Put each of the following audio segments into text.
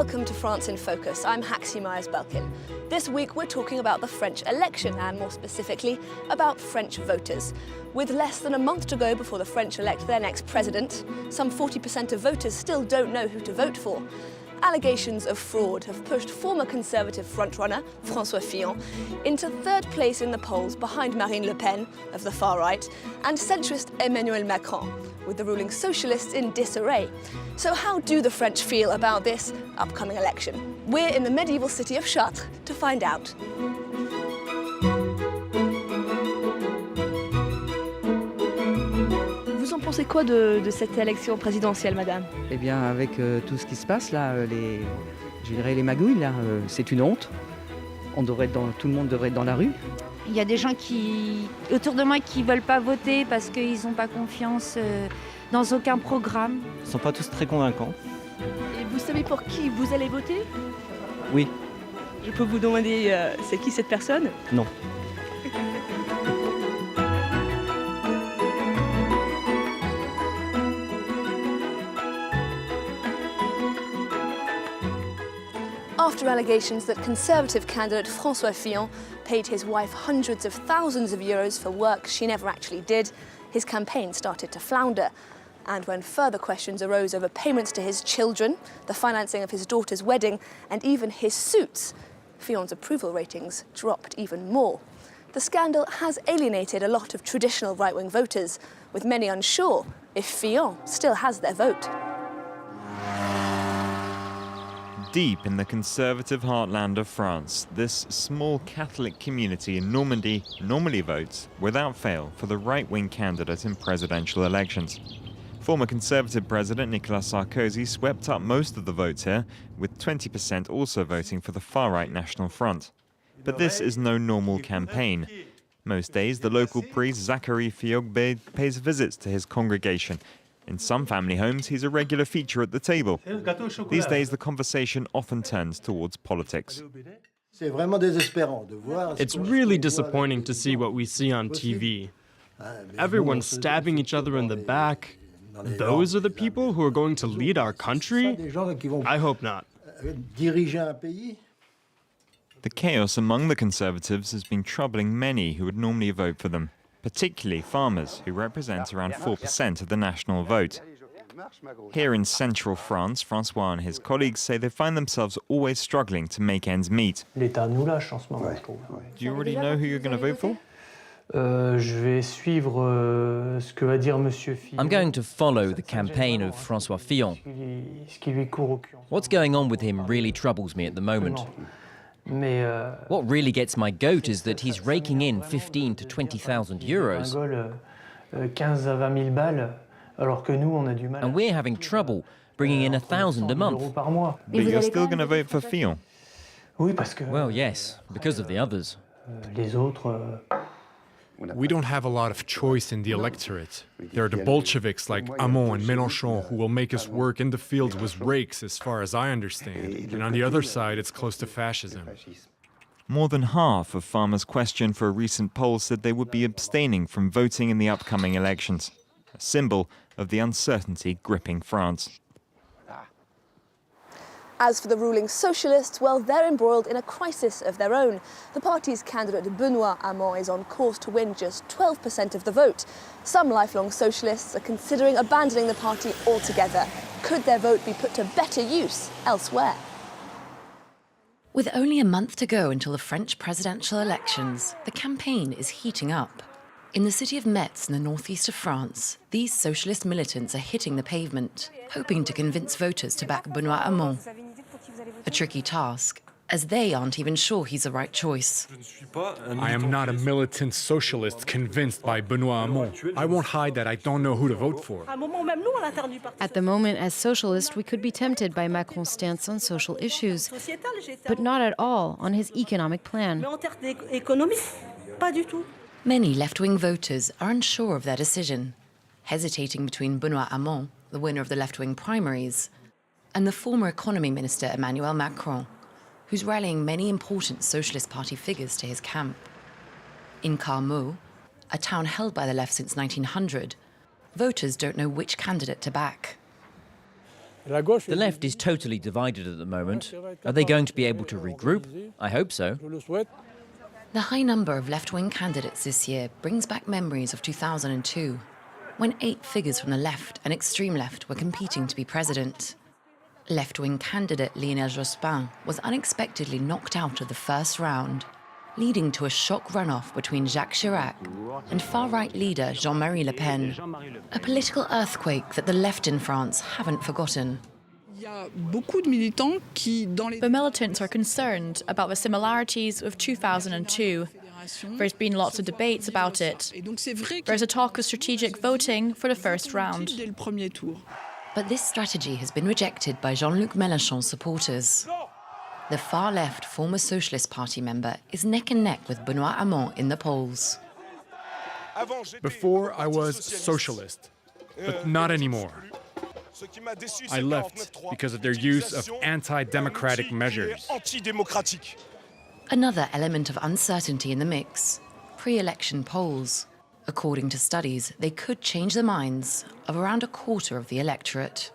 Welcome to France in Focus. I'm Haxi Myers-Belkin. This week we're talking about the French election and more specifically about French voters. With less than a month to go before the French elect their next president, some 40% of voters still don't know who to vote for. Allegations of fraud have pushed former Conservative frontrunner François Fillon into third place in the polls behind Marine Le Pen of the far right and centrist Emmanuel Macron, with the ruling socialists in disarray. So how do the French feel about this upcoming election? We're in the medieval city of Chartres to find out. Vous en pensez quoi de cette élection présidentielle, madame? Eh bien, avec tout ce qui se passe là, je dirais les magouilles, là, c'est une honte. Tout le monde devrait être dans la rue. Il y a des gens autour de moi qui ne veulent pas voter parce qu'ils n'ont pas confiance dans aucun programme. Ils ne sont pas tous très convaincants. Et vous savez pour qui vous allez voter? Oui. Je peux vous demander, c'est qui cette personne? Non. After allegations that Conservative candidate François Fillon paid his wife hundreds of thousands of euros for work she never actually did, his campaign started to flounder. And when further questions arose over payments to his children, the financing of his daughter's wedding, and even his suits, Fillon's approval ratings dropped even more. The scandal has alienated a lot of traditional right-wing voters, with many unsure if Fillon still has their vote. Deep in the conservative heartland of France, this small Catholic community in Normandy normally votes, without fail, for the right-wing candidate in presidential elections. Former Conservative President Nicolas Sarkozy swept up most of the votes here, with 20% also voting for the far-right National Front. But this is no normal campaign. Most days, the local priest Zachary Fiogbe pays visits to his congregation. In some family homes, he's a regular feature at the table. These days, the conversation often turns towards politics. It's really disappointing to see what we see on TV. Everyone's stabbing each other in the back. Those are the people who are going to lead our country? I hope not. The chaos among the Conservatives has been troubling many who would normally vote for them, particularly farmers, who represent around 4% of the national vote. Here in central France, François and his colleagues say they find themselves always struggling to make ends meet. Do you already know who you're going to vote for? I'm going to follow the campaign of François Fillon. What's going on with him really troubles me at the moment. What really gets my goat is that he's raking in 15 to 20,000 euros. And we're having trouble bringing in 1,000 a month. But you're still going to vote for Fillon? Well, yes, because of the others. We don't have a lot of choice in the electorate. There are the Bolsheviks like Hamon and Mélenchon who will make us work in the fields with rakes, as far as I understand. And on the other side, it's close to fascism. More than half of farmers questioned for a recent poll said they would be abstaining from voting in the upcoming elections, a symbol of the uncertainty gripping France. As for the ruling socialists, well, they're embroiled in a crisis of their own. The party's candidate Benoît Hamon is on course to win just 12% of the vote. Some lifelong socialists are considering abandoning the party altogether. Could their vote be put to better use elsewhere? With only a month to go until the French presidential elections, the campaign is heating up. In the city of Metz in the northeast of France, these socialist militants are hitting the pavement, hoping to convince voters to back Benoît Hamon. A tricky task, as they aren't even sure he's the right choice. I am not a militant socialist convinced by Benoît Hamon. I won't hide that I don't know who to vote for. At the moment, as socialists, we could be tempted by Macron's stance on social issues, but not at all on his economic plan. Many left-wing voters are unsure of their decision, hesitating between Benoît Hamon, the winner of the left-wing primaries, and the former economy minister Emmanuel Macron, who's rallying many important Socialist Party figures to his camp. In Carmaux, a town held by the left since 1900, voters don't know which candidate to back. The left is totally divided at the moment. Are they going to be able to regroup? I hope so. The high number of left-wing candidates this year brings back memories of 2002, when 8 figures from the left and extreme left were competing to be president. Left-wing candidate Lionel Jospin was unexpectedly knocked out of the first round, leading to a shock runoff between Jacques Chirac and far-right leader Jean-Marie Le Pen, a political earthquake that the left in France haven't forgotten. The militants are concerned about the similarities with 2002. There's been lots of debates about it. There's a talk of strategic voting for the first round. But this strategy has been rejected by Jean-Luc Mélenchon's supporters. The far-left former Socialist Party member is neck and neck with Benoît Hamon in the polls. Before I was socialist, but not anymore. I left because of their use of anti-democratic measures. Another element of uncertainty in the mix, pre-election polls. According to studies, they could change the minds of around a quarter of the electorate.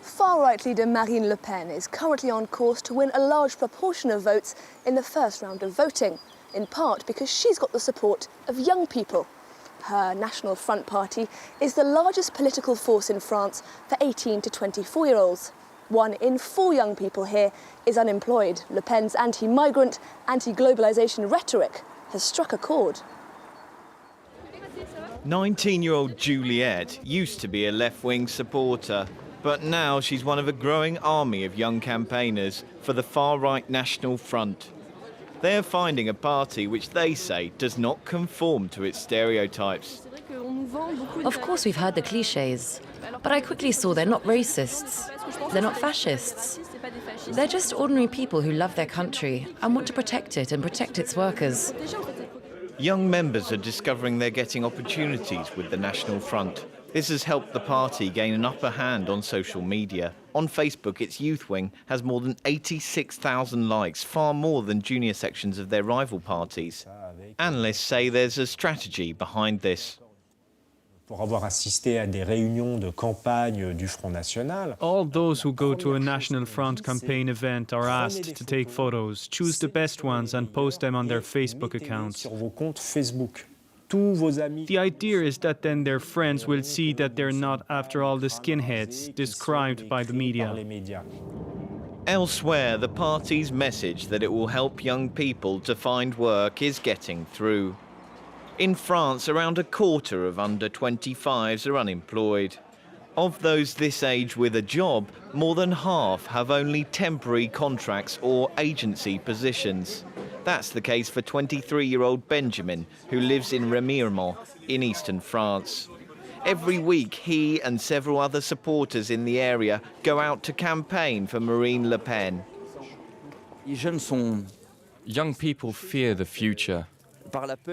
Far-right leader Marine Le Pen is currently on course to win a large proportion of votes in the first round of voting, in part because she's got the support of young people. Her National Front party is the largest political force in France for 18 to 24-year-olds. 1 in 4 young people here is unemployed. Le Pen's anti-migrant, anti-globalisation rhetoric has struck a chord. 19-year-old Juliette used to be a left-wing supporter, but now she's one of a growing army of young campaigners for the far-right National Front. They're finding a party which they say does not conform to its stereotypes. Of course we've heard the clichés, but I quickly saw they're not racists, they're not fascists. They're just ordinary people who love their country and want to protect it and protect its workers. Young members are discovering they're getting opportunities with the National Front. This has helped the party gain an upper hand on social media. On Facebook, its youth wing has more than 86,000 likes, far more than junior sections of their rival parties. Analysts say there's a strategy behind this. Pour avoir assisté à des réunions de campagne du Front National. All those who go to a National Front campaign event are asked to take photos, choose the best ones and post them on their Facebook accounts. Sur vos comptes Facebook. Tous vos amis. The idea is that then their friends will see that they're not, after all, the skinheads described by the media. Elsewhere, the party's message that it will help young people to find work is getting through. In France, around a quarter of under 25s are unemployed. Of those this age with a job, more than half have only temporary contracts or agency positions. That's the case for 23-year-old Benjamin, who lives in Remiremont in eastern France. Every week, he and several other supporters in the area go out to campaign for Marine Le Pen. Young people fear the future.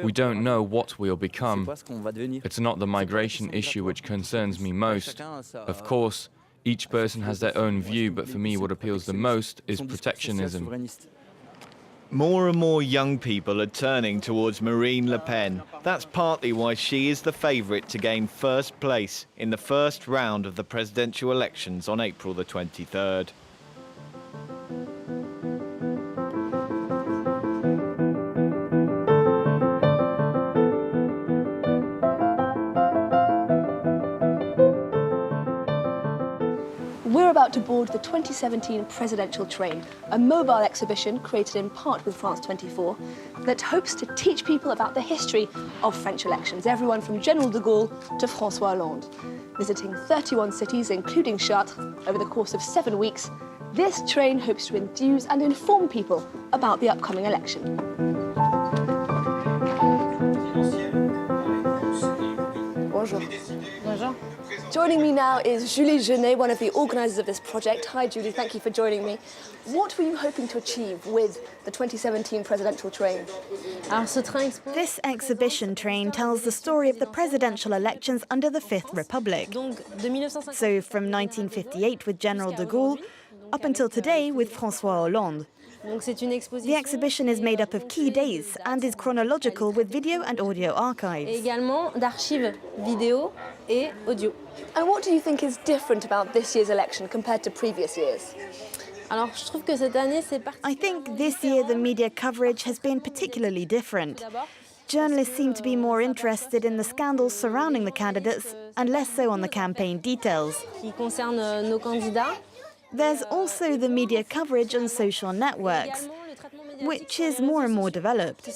We don't know what we'll become. It's not the migration issue which concerns me most. Of course, each person has their own view, but for me what appeals the most is protectionism. More and more young people are turning towards Marine Le Pen. That's partly why she is the favourite to gain first place in the first round of the presidential elections on April the 23rd. We're about to board the 2017 presidential train, a mobile exhibition created in part with France 24 that hopes to teach people about the history of French elections, everyone from General de Gaulle to François Hollande. Visiting 31 cities, including Chartres, over the course of 7 weeks, this train hopes to enthuse and inform people about the upcoming election. Bonjour. Bonjour. Joining me now is Julie Genet, one of the organisers of this project. Hi Julie, thank you for joining me. What were you hoping to achieve with the 2017 presidential train? This exhibition train tells the story of the presidential elections under the Fifth Republic. So from 1958 with General de Gaulle, up until today with François Hollande. The exhibition is made up of key days and is chronological with video and audio archives. également d'archives vidéo et audio. And what do you think is different about this year's election compared to previous years? I think this year the media coverage has been particularly different. Journalists seem to be more interested in the scandals surrounding the candidates and less so on the campaign details. There's also the media coverage on social networks, which is more and more developed.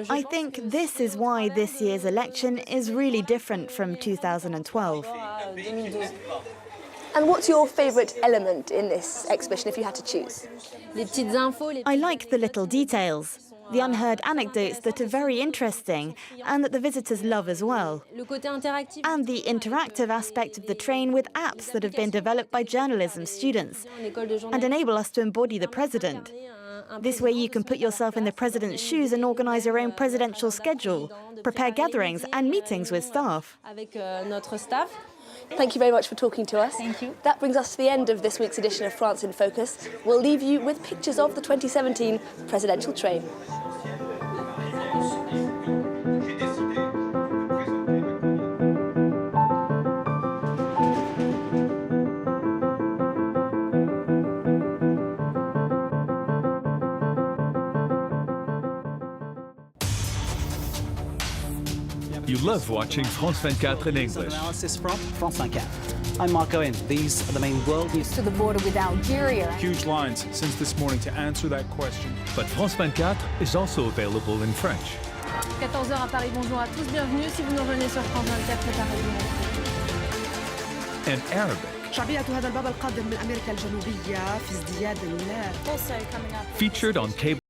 I think this is why this year's election is really different from 2012. And what's your favourite element in this exhibition if you had to choose? I like the little details, the unheard anecdotes that are very interesting and that the visitors love as well. And the interactive aspect of the train with apps that have been developed by journalism students and enable us to embody the president. This way you can put yourself in the president's shoes and organise your own presidential schedule, prepare gatherings and meetings with staff. Thank you very much for talking to us. Thank you. That brings us to the end of this week's edition of France in Focus. We'll leave you with pictures of the 2017 presidential train. You love watching France 24 in English. Analysis from France 24. I'm Mark Owen. These are the main world news. To the border with Algeria. Huge lines since this morning to answer that question. But France 24 is also available in French. 14h à Paris, bonjour à tous, bienvenue. Si vous nous rejoignez sur France 24, préparez-vous. And Arabic. شعبية هذا الباب القادم من أمريكا الجنوبية في ازدياد Featured on cable